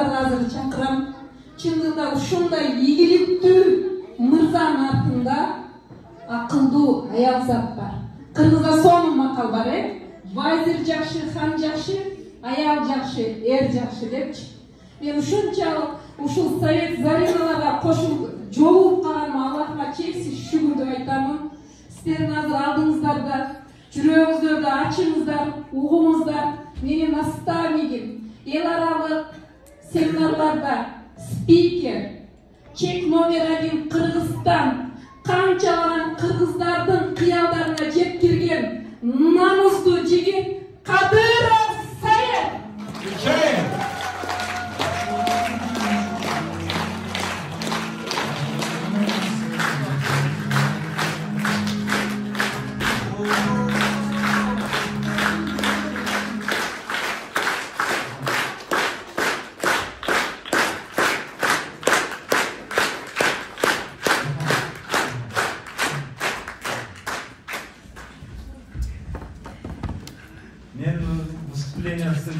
баарыңыздарды азыр чакырам. Чындыгында ушундай ийгиликтүү мырзанын артында акылдуу аял зат бар. Кыргызда сонун макал бар, вазир жакшы, хан жакшы, аял жакшы, эр жакшы депчи. Мен ушунчалык ушул совет зариналарга кошулуп жолугуп калганыма Аллахка чексиз шүгүр деп айтамын. Сиздердин азыр алдыңыздарда жүрөгүңүздөрдү ачыңыздар, угуңуздар. Менин наставнигим эл аралык семинарларда спикер, чек номер 1 Кыргызстан, канчалаган кыргыздардын кыялдарына жеткирген намуздуу жигит Кадыров Саят.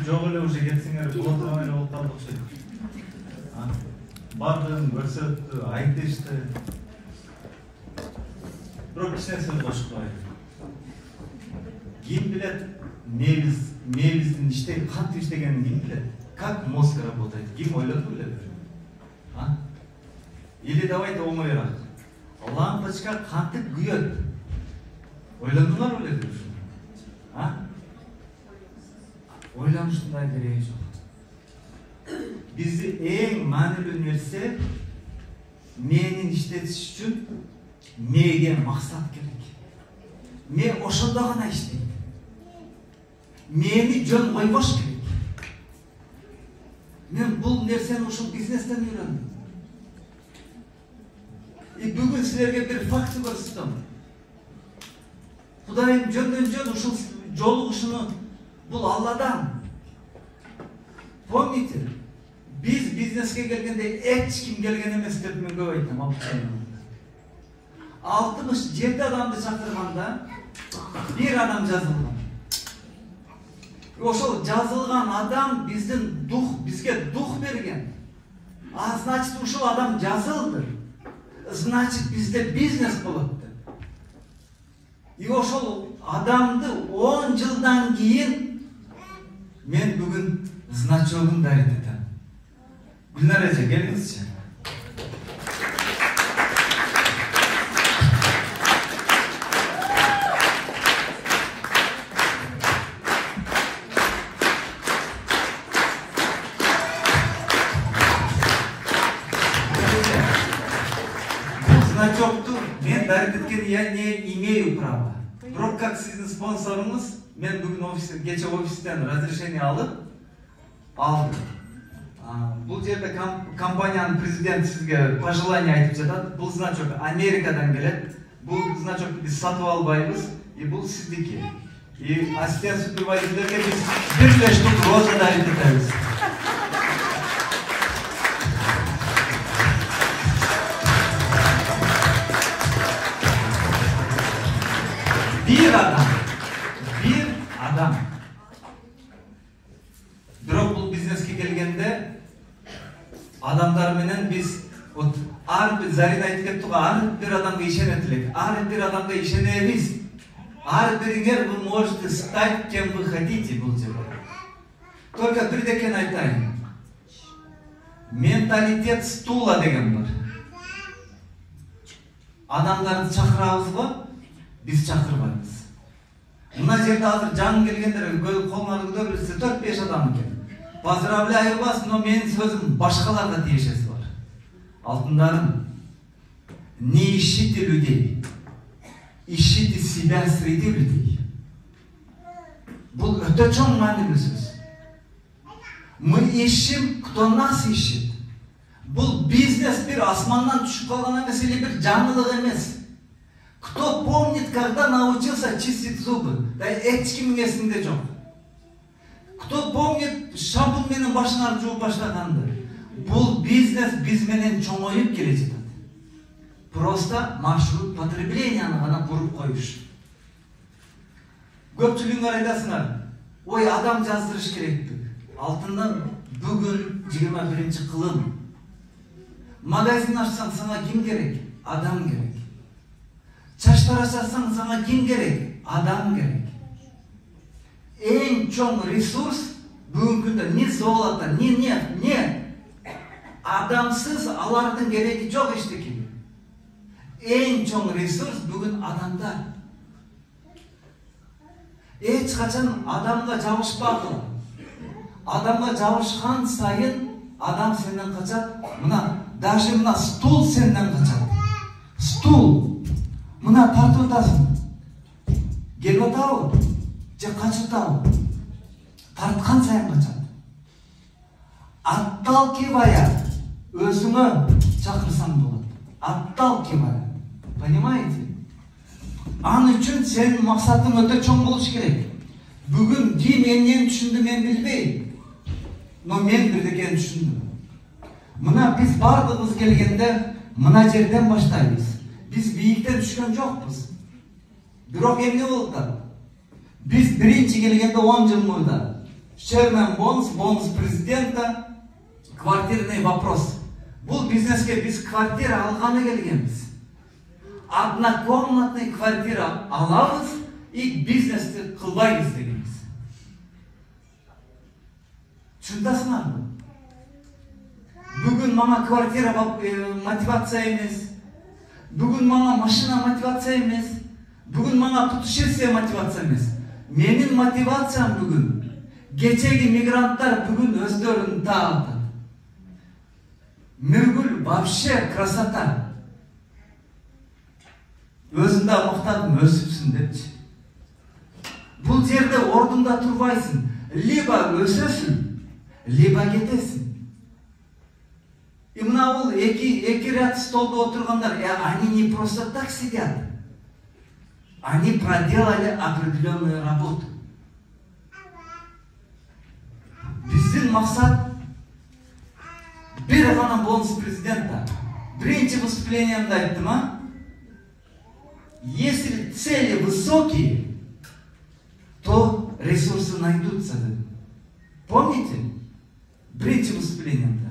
Жок эле уже кетсеңер боло турган эле болуп калды окшойт. Бардыгын көрсөттү, айтышты. Бирок эч нерсени кошуп коеюн. Ким билет мебиздин кантип иштегенин ким билет? Как мозг работает? Ким ойлоду беле? Или давайте оңоюраак. Лампочка кантип күйөт? Ойлондуңар беле ушуну? Ойланышында кереги жок. Бизди эң маанилүү нерсе менин иштетиш үчүн мээге максат керек. Мен ошондо гана иштейм. Мени жөн койбош керек. Мен бул нерсени ушул бизнестен үйрөндүм. Бүгүн силерге бир факт көрсөтөм. Кудайым жөндөн-жөн ушул жолугушуну бул Алладан. Помните, biz бизнеске келгенде эч ким келген эмес деп мен көп айтам. 67 адамды чакырганда бир адам жазылган. Ошол жазылган адам биздин бизге дух берген. Значит, ушул адам жазылды. Значит, бизде бизнес болот деп. И ошол адамды 10 жылдан кийин мен бүгүн значогун дарит этем. Гүлнар эже, келиңизчи. Значокту мен дарит эткени я не имею права. Бирок как сиздин спонсорумуз, мен бүгүн кече офистен разрешение алдым. Бул жерде компаниянын президенти сизге пожелание айтып жатат. Бул значок Америкадан келет. Бул значокду биз сатып албайбыз. И бул сиздики. И ассистент супервайзерлерге биз бир штук роза дарит этебиз. Bir adam. Бирок бул бизнеске келгенде адамдар менен биз ар бир Зарина айтып кетти го, ар бир адамга ишенет элек, ар бир адамга ишенебиз. Ар бириңер вы можете стать кем вы хотите бул жерде. Только бирдекени айтайын. Менталитет стула деген бар. Адамдарды чакырабыз го, биз чакырбайбыз. Мына жерде азыр жаңы келгендер колуңарды көтөрүп берсе 4-5 адам экен. Поздравляю вас, но менин сөзүм башкаларга тиешеси бар. Алтындарым, не ищите людей, ищите себя среди людей. Бул өтө чоң маанилүү сөз. Мы ищем, кто нас ищет. Бул бизнес бир асмандан түшүп калган эмес, или бир жаңылык эмес. Кто помнит, когда научился чистить зубы? Да эч кимдин эсинде жок. Кто помнит, шампунь менен башыңарды жууп баштаганды? Бул бизнес биз менен чоңоюп келе жатат. Просто маршрут потреблениени гана куруп коюш. Көпчүлүгүңөр айтасыңар, ой, адам жаздырыш керекпи? Алтындан Bugün 21-kılım. Magazin açsan sana kim gerek? Adam gerek. Çaş tarasatsan sana kim gerek? Adam gerek. En çok resurs bugün günde ne zoğlata, ne? Adamsız alardın gereği yok işte ki. En çok resurs bugün adamda. Hiç kaçan adamla çalışmakla. Adamla çalışkan sayın adam senden kaçar. Даже mına stul senden kaçar. Stul. Mına tartıltasın. Gel otağı. Kaçırtağı. Tartkan sayın kaçar. Attal kebaya. Özünü çakırsan болады. Attal kebaya. Понимаете? An üçün senin maksatın öte çoğun buluş gerek. Bugün menен düşündü men bilbey. No men birdeken düşündüm. Mına biz bardığımız gelgende mına жерден başlayız. Biz biyikten düşken jokpuz. Бирок эмне болду да? Biz birinci gelgende 10 yıl muydu? Chairman bonus президента, квартирный вопрос. Бұл бизнеске biz kvartira alğаны келгенбиz. Однокомнатный квартира алабыз и бизнесті кылбайбыз дегенбиз. Түшүндүсүңөрбү? Бүгүн мага квартира мотивация эмес. Бүгүн мага машина мотивация эмес. Бүгүн мага путешествие мотивация эмес. Менин мотивациям бүгүн кечеги мигранттар бүгүн өздөрүн таап. Нургүл вообще красота. Өзүндө мактадым өсүпсүн депчи. Бул жерде ордунда турбайсың. Либо өсөсүң, либо кетесиң. И мына бул эки ряд столдо отургандар, они не просто так сидят. Они проделали определенную работу. Биздин максат бир гана бонус президента. Биринчи выступлениемде айттым, если цели высокие, то ресурсы найдутся. Помните? Биринчи выступлениемде.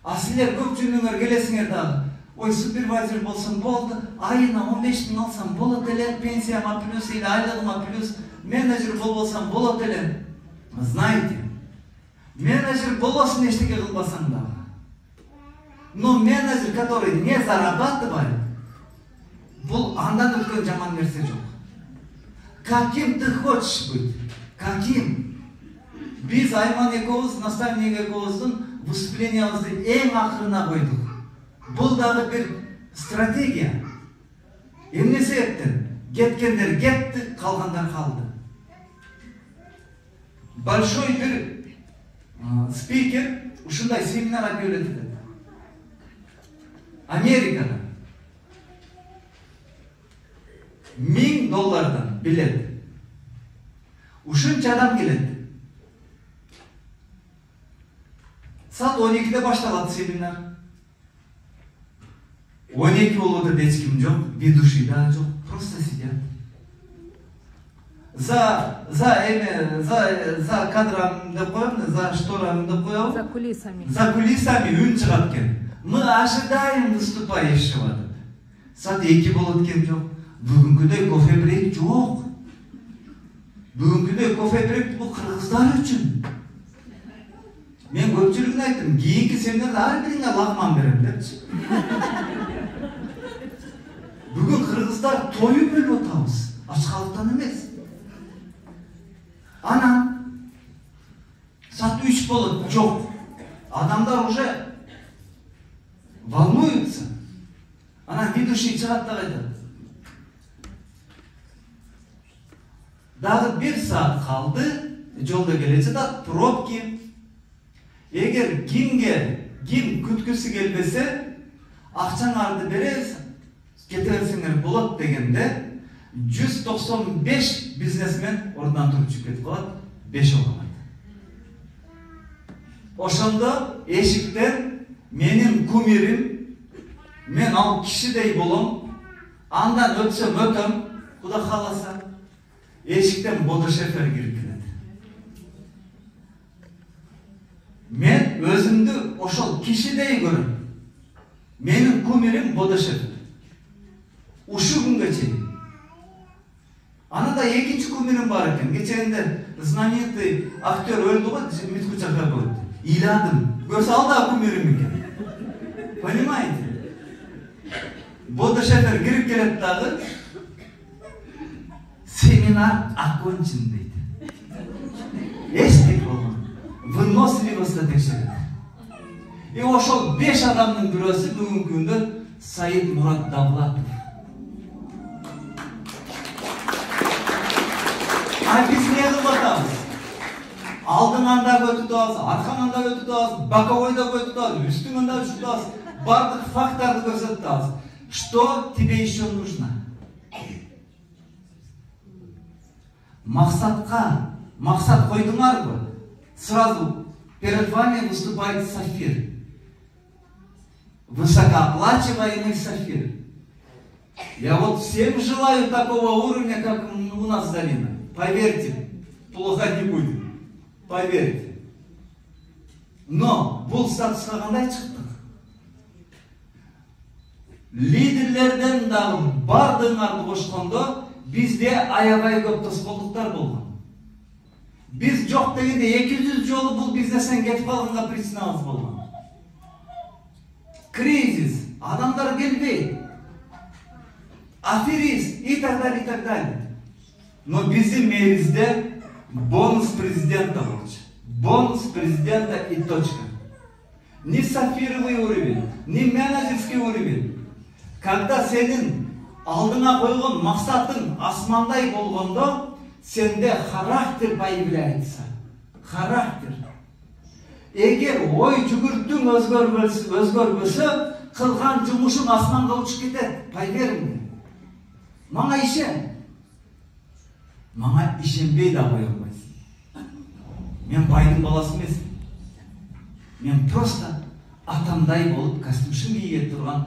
А силер көпчүлүгүңөр келесиңер дагы. Ой, супервайзер болсом болду, айына 15 000 алсам болот эле, пенсияма плюс или айлыгыма плюс, менеджер болбосам болот эле. Знаете, менеджер болосуң эчтеке кылбасаң дагы. Но менеджер, который не зарабатывает, бул андан өткөн жаман нерсе жок. Каким ты хочешь быть? Каким? Биз Айман экөөбүз, наставник экөөбүздүн выступлениябызды эң акырына койдук. Бул дагы бир стратегия. Эмне себептен? Кеткендер кетти, калгандар калды. Большой бир спикер ушундай семинар объявлять этет. Америкада $1000 билет. Ушунча адам келет. Saat 12'de başladı seminer. 12 oldu da hiç kim yok, ведущий да yok, просто сидят. За кадром да коем, за шторами да коем. За кулисами. За кулисами үн чыгат экен. Мы ожидаем выступающего. Saat 2 болот кем жок. Бүгүнкүдөй кофе брейк жок. Бүгүнкүдөй кофе брейк бул кыргыздар үчүн. Мен көпчүлүгүнө айттым, кийинки семинарда ар бириңе лагман берем депчи. Бүгүн кыргыздар тоюп өлүп атабыз, ачкалыктан эмес. Анан саат 3 болот, жок. Адамдар уже волнуются. Анан ведущий чыгат да айтат. Дагы 1 саат калды, жолдо келе жатат, пробки. Эгер ким күткүсү келбесе, акчаңарды беребиз, кете берсеңер болот дегенде 195 бизнесмен ордунан туруп чыгып кетип калат, 5 окумайт. Ошондо эшиктен менин кумирим, мен ал кишидей болом, андан өтсөм өтөм, Кудай кааласа, эшиктен бодошефер кирип келет. мен өзümdü ошол кишидей көрөм. Менин кумирим Бодошев. Ушу күнгө чейин. Анада экинчи кумирим бар экен. Кечегенде знаменитый актер өлдү го, Митку Чакраборти. Ыйладым. Көрсө ал да кумирим экен. Понимаете? Бодошевер кирип келет дагы. Семинар окончен дейт. Эчтеке болгон. Выносливостьты текшерет. И ошол 5 адамдын бирөөсү бүгүнкү күндө Саид Мурат Давлатов. Биз эмне кылып атабыз? Алдыңан да өтүп атабыз, аркаңан да өтүп атабыз, боковойда өтүп атабыз, үстүңөн да өтүп атабыз. Бардык факттарды көрсөтүп атабыз. Что тебе еще нужно? Максат койдуңарбы? Сразу перед вами выступает Сафир. Высокооплачиваемый Сафир. Я вот всем желаю такого уровня, как у нас Зарина. Поверьте, плохо не будет. Поверьте. Но бул статусқа кандай чыктык? Лидерлерден дагы бардыгыңарды кошкондо бизде аябай көп тоскоолдуктар болгон. Биз жок дегенде 200 жолу бул бизнестен кетип калганга причинабыз болгон. Кризис, адамдар келбейт, аферист и так далее, и так далее. Но биздин мээрибизде бонус президента болчу. Бонус президента и точка. Ни сафировый уровень, ни менеджерский уровень. Когда сенин алдыңа койгон максатың асмандай болгондо, сенде характер появляется. Характер. Эгер ой жүгүртүң өзгөрбөсө, кылган жумушуң асманга учуп кетет. Поверь мне. Мага ишен. Мага ишенбей да кое албайсың. Мен байдын баласы эмесмин. Мен просто атамдай болуп костюмшин кийге турган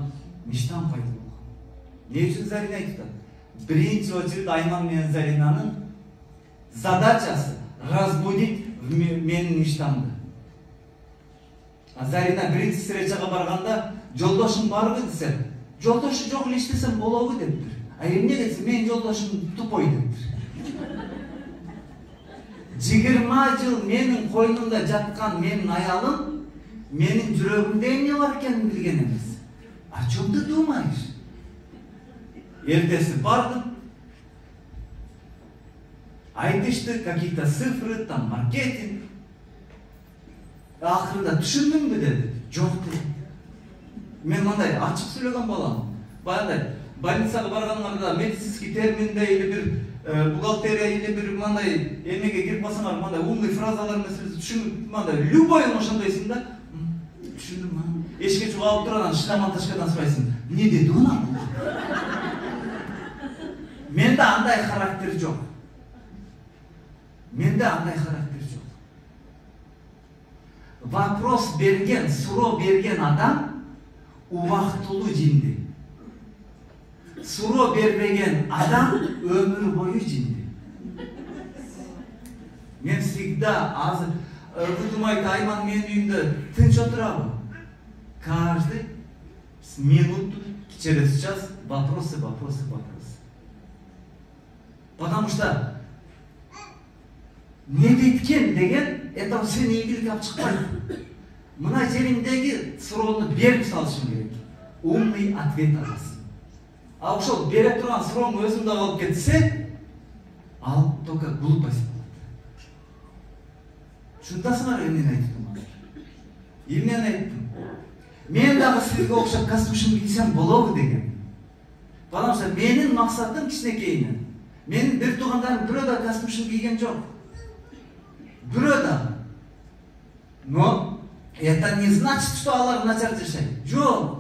мечтам пайда болгон. Не үчүн Зарина айтып атат? Биринчи очередь Айман менен Заринанын задачасы разбудить менин мечтамды. А Зарина биринчи встречага барганда жолдошум барбы десе, жолдошу жок эле иштесем болобу дептир. А эмне десе, менин жолдошум тупой дептир. 20 жыл менин койнумда жаткан менин аялым менин жүрөгүмдө эмне бар экенин билген эмес. О чем ты думаешь? Эртеси бардым. Айтышты какие-то цифры, там маркетинг. Акырында түшүндүңбү деди. Жок деди. Мен мындай ачык сүйлөгөн балам. Баягындай больницага барганыңарда медицинский терминде или бир бухгалтерия или бир мындай эмеге кирип калсаңар, мындай умный фразалар маселеси түшүнүп, мындай любой ошондойсуң да. Түшүндүм. Эшикке чыгып алып турган шлеманташкадан сурайсың. Не деди уна? Менде андай характер жок. Менде андай характер жок. Вопрос берген, суроо берген адам убактылуу жинди. Суроо бербеген адам өмүр бою жинди. Мен всегда азыр Кудумайт Айман менин үйүмдө тынч отурабы. Каждый минуту через час вопросы. Потому что не дейткен деген, это сен ийгилик алып чыкпайт. Мына жериңдеги суроону берип салышың керек. Умный ответ аласың. А ошол бере турган сурооң өзүңдө калып кетсе, ал только глупость болот. Шунтасыңар эмнени айттым? Эмнени айттым? Мен дагы сизге окшоп костюмшун кийсем болобу деген. Потому что менин максатым кичинекейинен. Менин бир туугандарым бирөө да костюмшун кийген жок. Бирөө да. Но это не значит, что алар начар жашайт. Жок.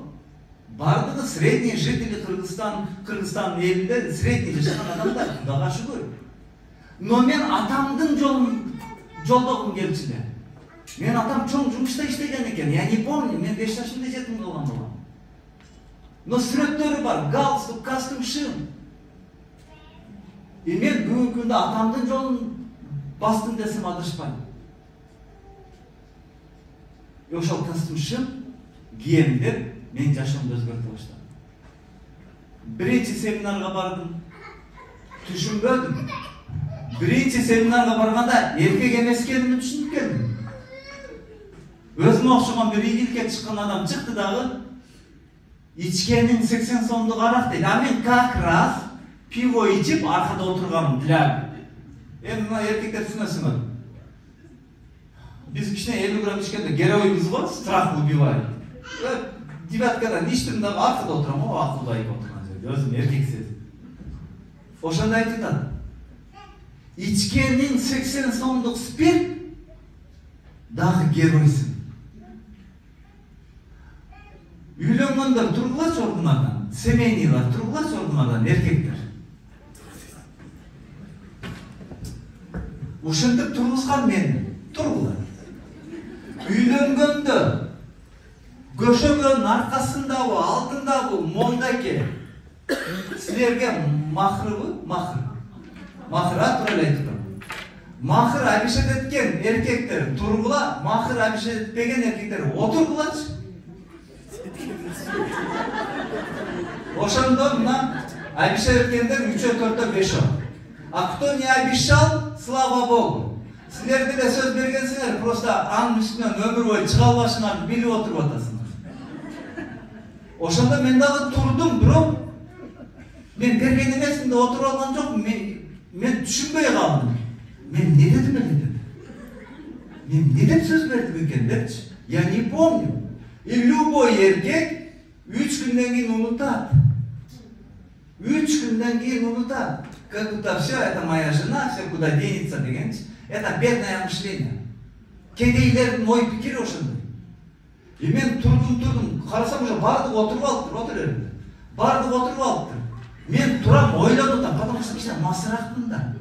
Бардыгы средний жители Кыргызстан элинде средний жашаган адамдар, Кудайга шүгүр. Но мен атамдын жолдогум келчү эле. Мен атам чоң жумушта иштеген экен. Я не помню, мен 5 жашымда жетим калган балам. Но сүрөттөрү бар, галстук, костюмшин. И мен бүгүнкү күндө атамдын жолун бастым десем адышпайм. ошол костюмшым кием деп мен жашоомду өзгөртө баштадым. Биринчи семинарга бардым. Түшүнбөдүм. Биринчи семинарга барганда эркек эмес экенин түшүнүп келдим. Өзүмө окшогон бир ийгиликке чыккан адам чыкты дагы. İçkenin 80 сомдук арак дейт. А мен как раз пиво ичип аркада отурганмын тилягым. Эми мына эркектер түсүнөсүңөр. Биз кичине 50 грамм ичкенде геройбуз го, страх убивает. Девяткадан ичтим дагы аркада отурам, о акылбай отурган жерде, өзүм эркексиз. Ошондо айтып атат. İçkenin 80 сомдук спирт дагы геройсың. Үйлөнгөндөр тургулачы ордунадан, семейныйлар тургулачы ордунадан эркектер. Ушинтип тургузган мени, тургула. Үйлөнгөндө көшөгөнүн аркасындабы, алдындабы молдаке силерге махрыбы, махыр тууралуу айтып турам. Махыр абишет эткен эркектер тургула, махыр абишет этпеген эркектер отургулачы. Ошондо мына абишет эткендер 3-4-5 5. А кто не обещал, слава Богу. Силерге де сөз бергенсиңер, просто анын үстүнөн өмүр бою чыга албашыңарды билип отуруп атасыңар. Ошондо мен дагы турдум, бирок мен берген эмесмин да отуруп алган жокмун. Мен түшүнбөй калдым. Мен не дедим эле? Мен не деп сөз бердим экен депчи? Я не помню. И любой эркек 3 күндөн кийин унутат. 3 күндөн кийин унутат. Как будто все, это моя жена, все куда денется дегенчи. Это бедное мышление. Кедейлердин ой пикири ошондой. И мен турдум, карасам уже бардыгы отуруп алыптыр, отур эле. Бардыгы отуруп алыптыр. Мен турам, ойлонуп атам, потому что кичине масыракмын да.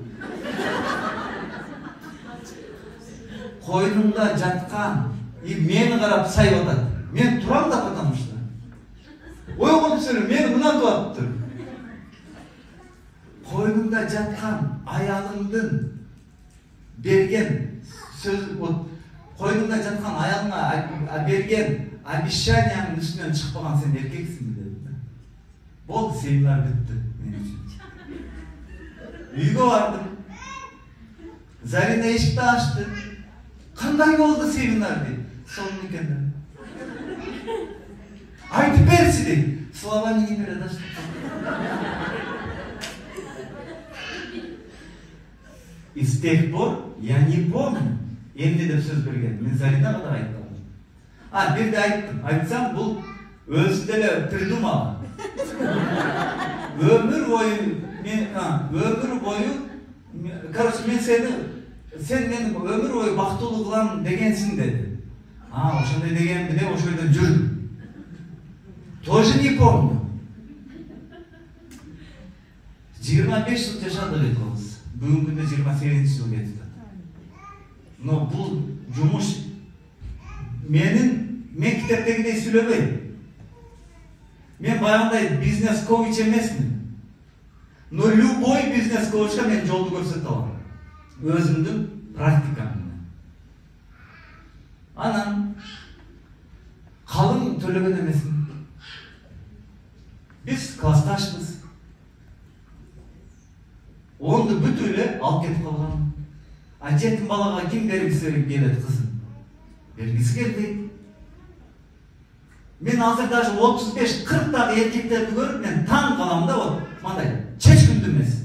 Койнумда жаткан, и мени карап сайып атат. Мен турам да, потому что. Ойгонуп сөйлөп, мени мынантип атыптыр. Койнумда жаткан аялыңдын берген сөз, койнумда жаткан аялыңа берген обещанияңдын үстүнөн чыкпаган сен эркексиң деди. Болду, семинар бүттү мен үчүн. Үйгө бардым. Зарина эшикти ачты. Кандай болду семинар дейт. Сонун экен. Айтып берчи дейт. Слова не передашь. И с тех пор я не помню. Эмне деп сөз берген. Мен Заринага да айттым. Бир да айттым. Айтсам бул өзү деле придумал. Өмүр бою, короче, мен сен мени өмүр бою бактылуу кылам дегенсиң деди. Ошондой дегенди деп ошол жерде жүрдүм. Тоже не помню. 25 жыл жашадык экөөбүз. Бүгүнкү күндө 28-жыл кетти. Но бул жумуш мен китептегидей сүйлөбөйм. Мен баягындай бизнес коуч эмесмин. Но любой бизнес коучка мен жолду көрсөтө алам. Өзүмдүн практикам менен. Анан калың төлөгөн эмесмин. Биз классташпыз. Онду бүт эле алып кетип калган. Жетим балага ким бергиси келет кызын? Бергиси келбейт. Мен азыр даже 35-40 дагы эркектерди көрүп мен таң калам да, вот мындай чечкиндүү эмес.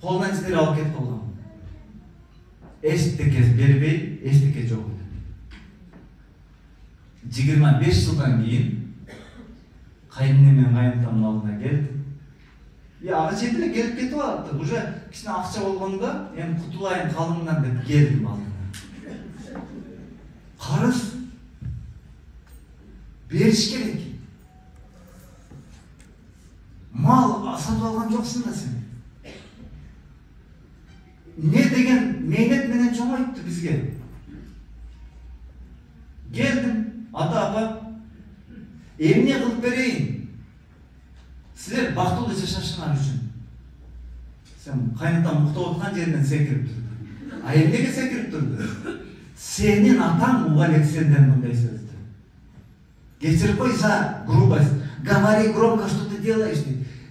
Колунан иштери алып кетип калган. Эчтеке бербей, эчтеке жок. 25 жылдан кийин кайнене мен кайнатамдын алдына келдим. Ага жерде келип кетип атты. Уже кичине акча болгондо, эми кутулайын калыңдан деп келдим алдына. Карыз бериш керек. Мал сатып алган жоксуң да сен. Не деген мээнет менен чоңойтты бизге. Келдим, ата-апа, эмне кылып берейин? Силер бактылуу жашашыңар үчүн. Сен кайнатам уктап аткан жеринен секирип турду. Эмнеге секирип турду? Senin атаң уға Александр мындай сөзді. Кечіріп қойса, грубость. Говори громко, что ты делаешь.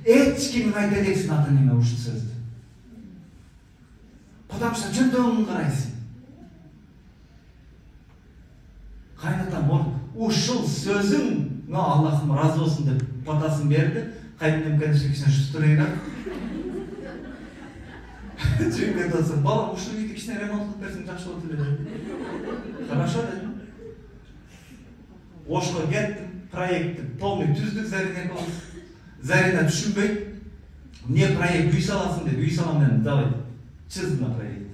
Ешкім айта алексің атаңа осы сөзді. Потому что жөндеуін қарайсың. Қайнатам, ушыл сөзің, Аллахым разы болсын деп батасын берді. Қайнатам, конечно, кішіне шүстірейді. Çünkü dostum, balam ушыл үйді кішіне ремонт қылып берсің, жақсы болып деді. Хорошо дедім. Ошқа кеттім, проектті полный түздік Зарина болды. Зарина түсінбейді. Не проект үй саласың деді, үй салам дедім, давай, чыз на проект.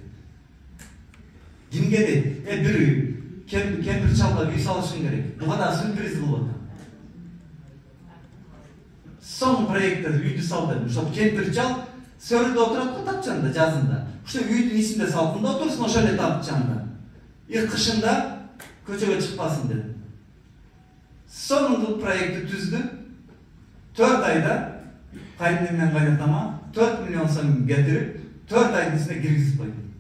Кімге деді, бір үй, кемпір шалға үй салышың керек. Бұға да сюрприз болды. Son проектті үйді сал дедім, чтобы кемпір шал сөрінде отырады тапчанда, жазында. Что үйдің исінде салқында отырсын, ошале тапчанда. Қышында көшеге шықпасын дедім. Sonunda proyekti түзді. 4 ayda kayınnemden kaynatama 4 milyon so'm getirip 4 ayın içinde girgizip koydum.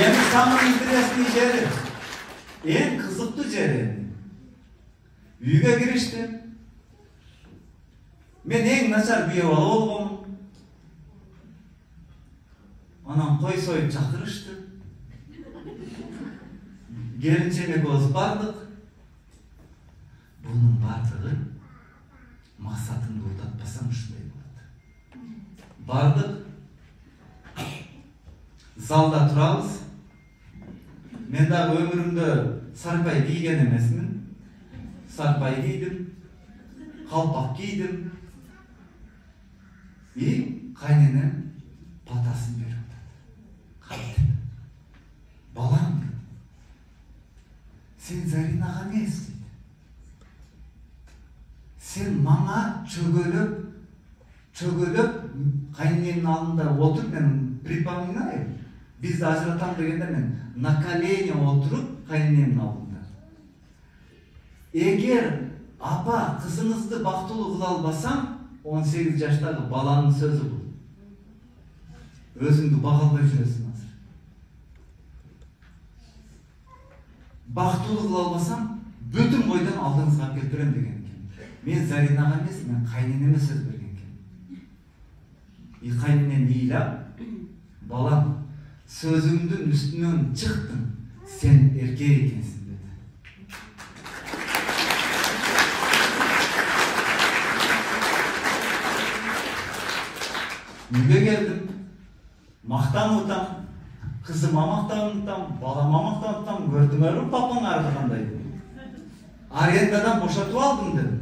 En самый интересный жері, en kızıklı жері. Үйге kiriştim. Men en nasar bir bala olғамын. Anam koy soyup çakırıştı. Gelinçeme koz bardıq. Bunun bardığı maqsatını uğratmasam uşunday болады. Bardıq. Залда тұрабыз. Мен дағы өмірімді сарпай кийген емесмін. Сарпай кийдім. Қалпақ кийдім. И қайненем батасын беріп жатады. Балам, sen Zarina'ға не істейді? Sen маңа çögölüp қайненемнің алдында отыр, мен припоминаю. Bizde ажыратам дегенде мен на колени отырып қайненемнің алдында. Егер апа қызыңызды бақтылы қыла албасам, 18 жаштағы баланың сөзі бұл. Өзіңді баға албай жүресің азыр. Бақтылы қыла албасам, бүтін бойдан алдыңызға келіп берем деген екен. Мен Заринаға емес, мен қайненеме сөз берген екен. И қайненем ейлап, балам, сөзіңдің үстінен шықтың, сен еркек екенсің деді. Үйге келдім, мақтан ұтам, қызыма мақтан ұтам, балама мақтан ұтам, көрдім әрі папаң арқағандай. Арендадан бошатып алдым дедім.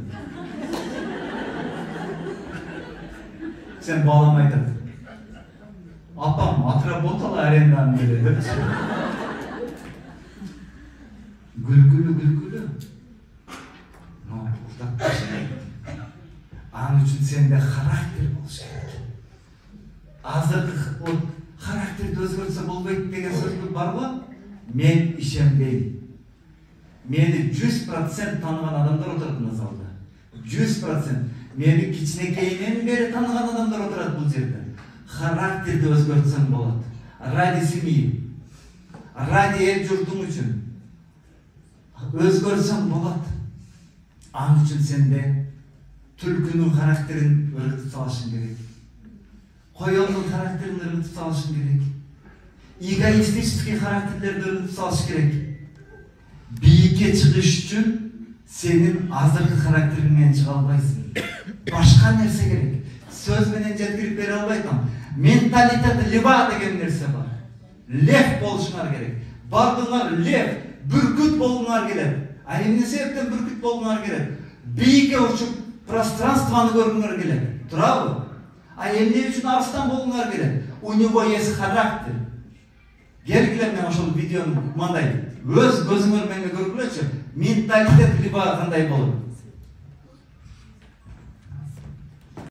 Сен балам айтады. Апам отработала аренданың деді. Гүлгүлі. Но ұлтап қашын. Ан үшін сенде характер болшы керек. Азырғы характерді өзгертсе болбайды деген сөз бар ғой? Мен ишенбеймін. Мені 100% таныған адамдар отырады мына залда. 100%. Мені кичинекейінен бері таныған адамдар отырады бұл жерде. Характерді өзгертсең болады. Ради семьи, ради ел жұртың үшін өзгертсең болады. Ан үшін сенде түлкінің характерін өргітіп салышың керек. Қойылдың характерін өргітіп салышың керек. Эгоистический характерлерді өргітіп салыш керек. Биікке шығыш үшін сенің азырғы характеріңмен шыға албайсың. Башқа нәрсе керек. Сөзменен жеткіріп бере албайтын. Менталитеті лева деген нәрсе бар. Лев болушыңар керек. Бардыңар лев, бүркіт болуңар керек. А емне себептен бүркіт болуңар керек? Биікке ұшып пространстваны көргіңер керек. Тұрабы? А емне үшін арыстан болуңар керек? У него есть характер. Келгілер мен ошол видеоны мандай өз көзіңер менге көргілерші. Менталитет лева қандай болып.